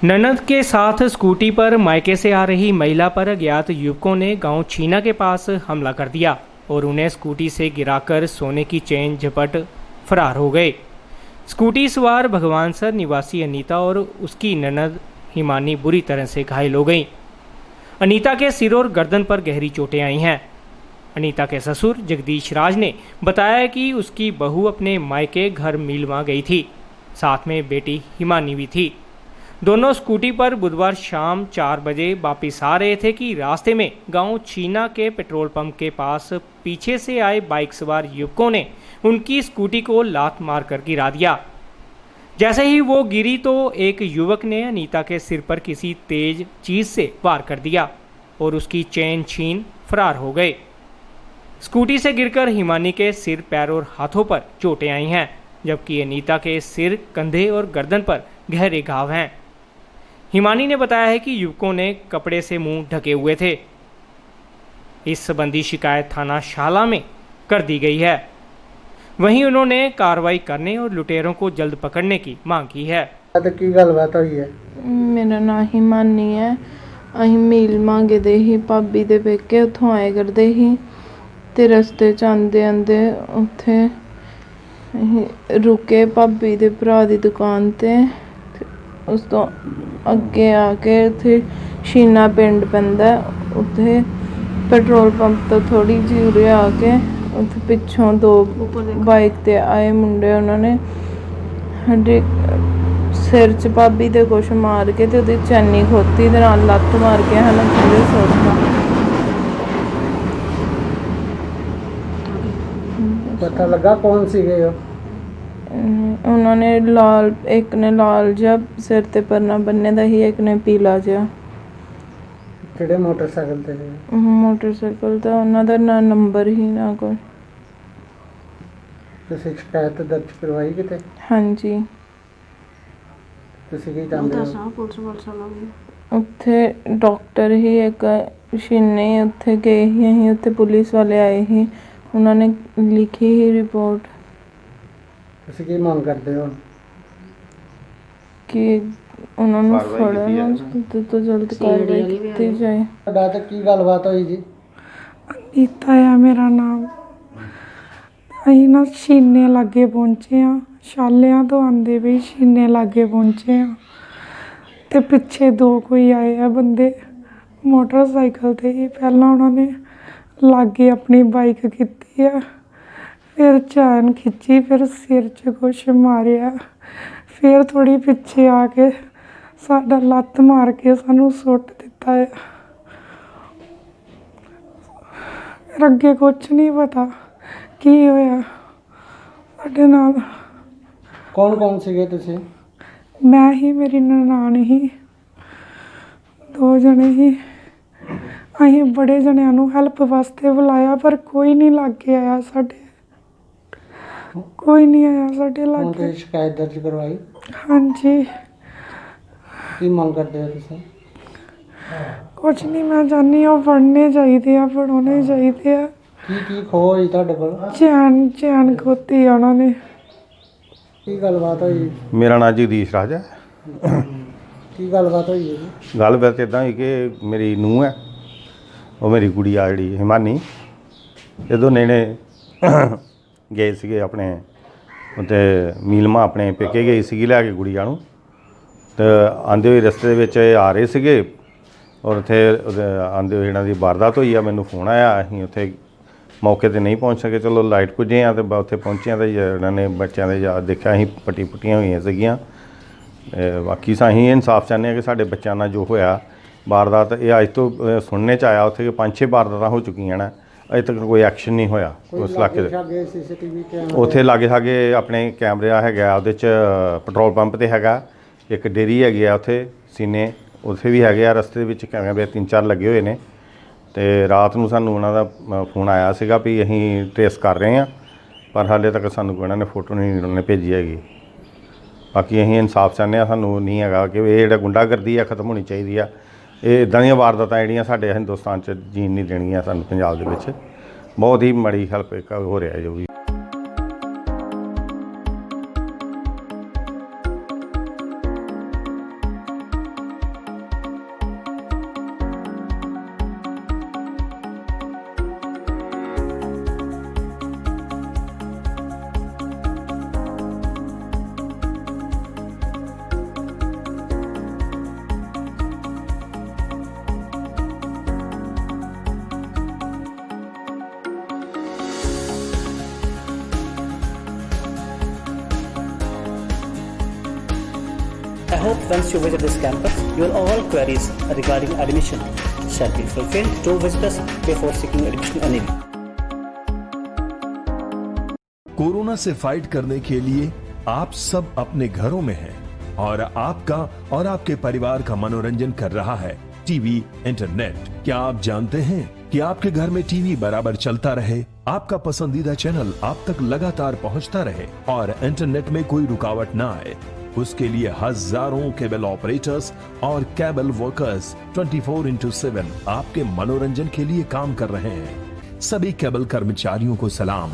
ननद के साथ स्कूटी पर मायके से आ रही महिला पर अज्ञात युवकों ने गांव छीना के पास हमला कर दिया और उन्हें स्कूटी से गिराकर सोने की चेन झपट फरार हो गए। स्कूटी सवार भगवानसर निवासी अनीता और उसकी ननद हिमानी बुरी तरह से घायल हो गई। अनीता के सिर और गर्दन पर गहरी चोटें आई हैं। अनीता के ससुर जगदीश राज ने बताया कि उसकी बहू अपने मायके घर मीलवा गई थी, साथ में बेटी हिमानी भी थी। दोनों स्कूटी पर बुधवार शाम 4 बजे वापस आ रहे थे कि रास्ते में गांव छीना के पेट्रोल पंप के पास पीछे से आए बाइक सवार युवकों ने उनकी स्कूटी को लात मारकर गिरा दिया। जैसे ही वो गिरी तो एक युवक ने अनीता के सिर पर किसी तेज चीज से वार कर दिया और उसकी चेन छीन फरार हो गए। स्कूटी से गिरकर हिमानी के सिर, पैर और हाथों पर चोटें आई हैं, जबकि अनीता के सिर, कंधे और गर्दन पर गहरे घाव हैं। हिमानी ने बताया है कि युवकों ने कपड़े से मुंह ढके हुए थे। इस संबंधी शिकायत थाना शाला में कर दी गई है। वहीं उन्होंने कार्रवाई करने और लुटेरों को जल्द पकड़ने की मांग की है। की गलबात हुई है? मेरा नाम हिमानी है। अं मील मांगे दे ही भाभी दे पेके उतों आए करते ही ते रस्ते च आंदे आंदे उत्थे रुके भाभी दे भरा दी दुकान ते उस तो अगे आके उत्थे शीना पिंड पैंदा, उत्थे पेट्रोल पंप तो थोड़ी जी उरे आके उत्थे पिछों 2 बाइक ते आए मुंडे, उन्होंने सिर च भाभी दे कुछ मार के ते ओदी चैनी खोती ते नाल लत्त मार के हन थल्ले सुੱਟਤਾ। पता लगा कौन सी गए? उन्होंने लाल, एक ने लाल जा सिर ते परना बन्ने दा ही, एक ने पीला जा। किहड़े मोटरसाइकिल ते? मोटरसाइकिल दा उन्हां दा ना नंबर ही ना कोई। ਤੁਸੀਂ शिकायत दर्ज करवाई किते? हाँ जी। ਤੁਸੀਂ ਕੀ ਚਾਹੁੰਦੇ ਹੋ? उत्थे डॉक्टर ही एक शीने उत्थे गए ही, अहीं उत्थे पुलिस वाले आए ही, उन्होंने लिखी ही रिपोर्ट। ਤੁਸੀਂ ਕੀ ਮੰਗ ਕਰਦੇ ਹੋ कि उन्होंने फड़न तो जल्द कार्रवाई की जाए। ਤੁਹਾਡਾ ਤੇ ਕੀ ਗੱਲਬਾਤ ਹੋਈ ਜੀ? अनीता है मेरा नाम। ਅਸੀਂ ਨਾ ਸ਼ੀਨੇ ਲਾਗੇ ਪਹੁੰਚੇ ਆ, ਸ਼ਾਲਿਆਂ ਤੋਂ ਆਂਦੇ ਵੀ ਸ਼ੀਨੇ ਲਾਗੇ ਪਹੁੰਚੇ ਆ ਤੇ ਪਿੱਛੇ 2 ਕੋਈ ਆਏ ਆ ਬੰਦੇ ਮੋਟਰਸਾਈਕਲ ਤੇ ਹੀ। ਪਹਿਲਾਂ ਉਹਨਾਂ ਨੇ ਲਾਗੇ ਆਪਣੀ ਬਾਈਕ ਕੀਤੀ ਆ, ਫਿਰ ਚੈਨ ਖਿੱਚੀ, ਫਿਰ ਸਿਰ 'ਚ ਕੁਛ ਮਾਰਿਆ, ਫਿਰ ਥੋੜ੍ਹੀ ਪਿੱਛੇ ਆ ਕੇ ਸਾਡਾ ਲੱਤ ਮਾਰ ਕੇ ਸਾਨੂੰ ਸੁੱਟ ਦਿੱਤਾ ਹੈ। ਫਿਰ ਅੱਗੇ ਕੁਛ ਨਹੀਂ ਪਤਾ ਕੀ ਹੋਇਆ ਸਾਡੇ ਨਾਲ। ਕੌਣ ਸੀਗੇ ਤੁਸੀਂ? ਮੈਂ ਹੀ, ਮੇਰੀ ਨਨਾਣ ਹੀ, 2 ਜਣੇ ਹੀ। ਅਸੀਂ ਬੜੇ ਜਣਿਆਂ ਨੂੰ ਹੈਲਪ ਵਾਸਤੇ ਬੁਲਾਇਆ ਪਰ ਕੋਈ ਨਹੀਂ ਲਾਗੇ ਆਇਆ ਸਾਡੇ, ਕੋਈ ਨਹੀਂ ਆਇਆ ਸਾਡੇ ਲਾਗੇ। ਤੇ ਸ਼ਿਕਾਇਤ ਦਰਜ ਕਰਵਾਈ? ਹਾਂਜੀ। ਕੀ ਮੰਗ ਕਰਦੇ ਹੋ ਤੁਸੀਂ? ਕੁਛ ਨਹੀਂ, ਮੈਂ ਚਾਹੁੰਦੀ ਹਾਂ ਫੜਨੇ ਚਾਹੀਦੇ ਆ, ਫੜਾਉਣੇ ਚਾਹੀਦੇ ਆ। ਕੀ ਖੋਹ ਹੋਈ ਤੁਹਾਡੇ ਕੋਲ? ਚੈਨ ਖੋਤੀ ਆ ਉਹਨਾਂ ਨੇ। ਕੀ ਗੱਲਬਾਤ ਹੋਈ? ਮੇਰਾ ਨਾਮ ਜਗਦੀਸ਼ ਰਾਜ ਹੈ। ਕੀ ਗੱਲਬਾਤ ਹੋਈ ਹੈ ਜੀ? ਗੱਲਬਾਤ ਇੱਦਾਂ ਹੋਈ ਕਿ ਮੇਰੀ ਨੂੰਹ ਹੈ, ਉਹ ਮੇਰੀ ਕੁੜੀ ਆ ਜਿਹੜੀ ਹਿਮਾਨੀ, ਇਹ ਦੋਨੇ ਨੇ ਗਏ ਸੀਗੇ ਆਪਣੇ ਉੱਤੇ ਮੀਲਮਾ, ਆਪਣੇ ਪੇਕੇ ਗਈ ਸੀਗੀ ਲੈ ਕੇ ਕੁੜੀਆਂ ਨੂੰ। ਅਤੇ ਆਉਂਦੇ ਹੋਏ ਰਸਤੇ ਦੇ ਵਿੱਚ ਇਹ ਆ ਰਹੇ ਸੀਗੇ ਔਰ ਉੱਥੇ ਆਉਂਦੇ ਹੋਏ ਇਹਨਾਂ ਦੀ ਵਾਰਦਾਤ ਹੋਈ ਆ। ਮੈਨੂੰ ਫੋਨ ਆਇਆ, ਅਸੀਂ ਉੱਥੇ ਮੌਕੇ 'ਤੇ ਨਹੀਂ ਪਹੁੰਚ ਸਕੇ। ਚਲੋ ਲਾਈਟ ਪੁੱਜੇ ਹਾਂ ਅਤੇ ਉੱਥੇ ਪਹੁੰਚੇ ਹਾਂ ਤਾਂ ਇਹਨਾਂ ਨੇ ਬੱਚਿਆਂ ਦੇ ਜਾ ਦੇਖਿਆ, ਅਸੀਂ ਪੁੱਟੀਆਂ ਹੋਈਆਂ ਸੀਗੀਆਂ। ਬਾਕੀ ਅਸੀਂ ਇਨਸਾਫ ਚਾਹੁੰਦੇ ਹਾਂ ਕਿ ਸਾਡੇ ਬੱਚਿਆਂ ਨਾਲ ਜੋ ਹੋਇਆ ਵਾਰਦਾਤ, ਇਹ ਅੱਜ ਤੋਂ ਸੁਣਨੇ 'ਚ ਆਇਆ ਉੱਥੇ 5-6 ਵਾਰਦਾਤਾਂ ਹੋ ਚੁੱਕੀਆਂ ਨੇ, ਅਜੇ ਤੱਕ ਕੋਈ ਐਕਸ਼ਨ ਨਹੀਂ ਹੋਇਆ ਉਸ ਇਲਾਕੇ ਦੇ। ਉੱਥੇ ਲਾਗੇ ਸਾਗੇ ਆਪਣੇ ਕੈਮਰਾ ਹੈਗਾ, ਉਹਦੇ 'ਚ ਪੈਟਰੋਲ ਪੰਪ 'ਤੇ ਹੈਗਾ, ਇੱਕ ਡੇਅਰੀ ਹੈਗੀ ਆ ਉੱਥੇ ਸੀਨੇ, ਉੱਥੇ ਵੀ ਹੈਗੇ ਆ। ਰਸਤੇ ਦੇ ਵਿੱਚ ਕੈਮਰੇ 3-4 ਲੱਗੇ ਹੋਏ ਨੇ। ਅਤੇ ਰਾਤ ਨੂੰ ਸਾਨੂੰ ਉਹਨਾਂ ਦਾ ਫੋਨ ਆਇਆ ਸੀਗਾ ਵੀ ਅਸੀਂ ਟਰੇਸ ਕਰ ਰਹੇ ਹਾਂ, ਪਰ ਹਾਲੇ ਤੱਕ ਸਾਨੂੰ ਕੋਈ ਉਹਨਾਂ ਨੇ ਫੋਟੋ ਨਹੀਂ ਉਹਨਾਂ ਨੇ ਭੇਜੀ ਹੈਗੀ। ਬਾਕੀ ਅਸੀਂ ਇਨਸਾਫ ਚਾਹੁੰਦੇ ਹਾਂ, ਸਾਨੂੰ ਨਹੀਂ ਹੈਗਾ ਕਿ ਇਹ ਜਿਹੜਾ ਗੁੰਡਾਗਰਦੀ ਆ ਖਤਮ ਹੋਣੀ ਚਾਹੀਦੀ ਆ। ਇਹ ਇੱਦਾਂ ਦੀਆਂ ਵਾਰਦਾਤਾਂ ਜਿਹੜੀਆਂ ਸਾਡੇ ਹਿੰਦੁਸਤਾਨ 'ਚ ਜੀਣ ਨਹੀਂ ਦੇਣਗੀਆਂ ਸਾਨੂੰ। ਪੰਜਾਬ ਦੇ ਵਿੱਚ ਬਹੁਤ ਹੀ ਮਾੜੀ ਹੈਲਪ ਹੋ ਰਿਹਾ ਜੋ ਵੀ। I hope once you visit this campus, your all queries regarding admission shall be fulfilled. Do visit us before seeking admission anywhere. Corona से फाइट करने के लिए आप सब अपने घरों में हैं और आपका और आपके परिवार का मनोरंजन कर रहा है टीवी, इंटरनेट। क्या आप जानते हैं कि आपके घर में टीवी बराबर चलता रहे, आपका पसंदीदा चैनल आप तक लगातार पहुंचता रहे और इंटरनेट में कोई रुकावट ना आए? उसके लिए हजारों केबल ऑपरेटर्स और केबल वर्कर्स 24/7 आपके मनोरंजन के लिए काम कर रहे हैं। सभी केबल कर्मचारियों को सलाम।